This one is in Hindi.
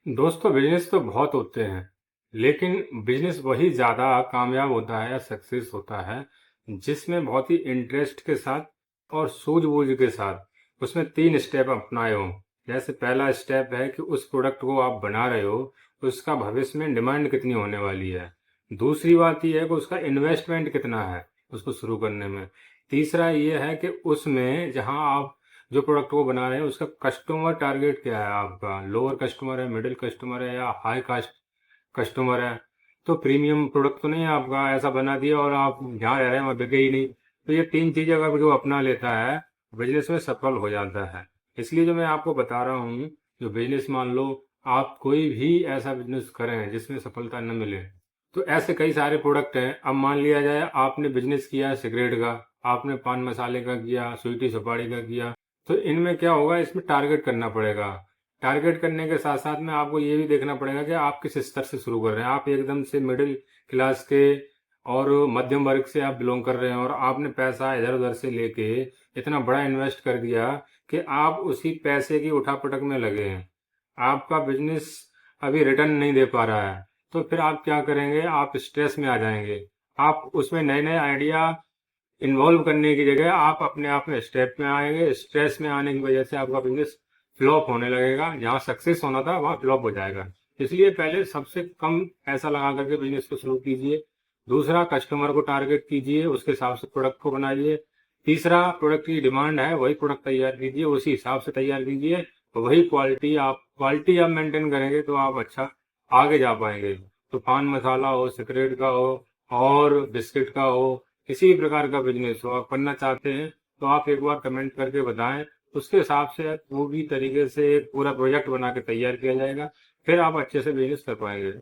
दोस्तों बिजनेस तो बहुत होते हैं, लेकिन बिजनेस वही ज़्यादा कामयाब होता है या सक्सेस होता है जिसमें बहुत ही इंटरेस्ट के साथ और सूझबूझ के साथ उसमें 3 स्टेप अपनाए हों। जैसे पहला स्टेप है कि उस प्रोडक्ट को आप बना रहे हो, उसका भविष्य में डिमांड कितनी होने वाली है। दूसरी बात ये है कि उसका इन्वेस्टमेंट कितना है उसको शुरू करने में। तीसरा ये है कि उसमें जहाँ आप जो प्रोडक्ट को बना रहे हैं उसका कस्टमर टारगेट क्या है, आपका लोअर कस्टमर है, मिडिल कस्टमर है या हाई कास्ट कस्टमर है। तो प्रीमियम प्रोडक्ट तो नहीं है आपका, ऐसा बना दिया और आप जहाँ रह रहे हैं वहाँ बिके ही नहीं। तो ये 3 चीज़ें अगर जो अपना लेता है बिजनेस में सफल हो जाता है। इसलिए जो मैं आपको बता रहा हूँ, जो बिजनेस मान लो आप कोई भी ऐसा बिजनेस करें जिसमें सफलता न मिले, तो ऐसे कई सारे प्रोडक्ट हैं। अब मान लिया जाए आपने बिजनेस किया सिगरेट का, आपने पान मसाले का किया, स्वीटी सुपारी का किया, तो इनमें क्या होगा, इसमें टारगेट करना पड़ेगा। टारगेट करने के साथ साथ में आपको ये भी देखना पड़ेगा कि आप किस स्तर से शुरू कर रहे हैं। आप एकदम से मिडिल क्लास के और मध्यम वर्ग से आप बिलोंग कर रहे हैं और आपने पैसा इधर उधर से लेके इतना बड़ा इन्वेस्ट कर दिया कि आप उसी पैसे की उठापटक में लगे हैं, आपका बिजनेस अभी रिटर्न नहीं दे पा रहा है। तो फिर आप क्या करेंगे, आप स्ट्रेस में आ जाएंगे। आप उसमें नए नए आइडिया इन्वॉल्व करने की जगह आप अपने आप में स्टेप में आएंगे। स्ट्रेस में आने की वजह से आपका बिजनेस फ्लॉप होने लगेगा, जहाँ सक्सेस होना था वहाँ फ्लॉप हो जाएगा। इसलिए पहले सबसे कम पैसा लगा करके बिजनेस को शुरू कीजिए। दूसरा, कस्टमर को टारगेट कीजिए, उसके हिसाब से प्रोडक्ट को बनाइए। तीसरा, प्रोडक्ट की डिमांड है वही प्रोडक्ट तैयार कीजिए, उसी हिसाब से तैयार कीजिए। वही क्वालिटी आप मेंटेन करेंगे तो आप अच्छा आगे जा पाएंगे। तो पान मसाला हो, सिगरेट का हो और बिस्किट का हो, किसी भी प्रकार का बिजनेस हो आप करना चाहते हैं तो आप एक बार कमेंट करके बताएं। उसके हिसाब से पूरी तरीके से एक पूरा प्रोजेक्ट बना के तैयार किया जाएगा, फिर आप अच्छे से बिजनेस कर पाएंगे।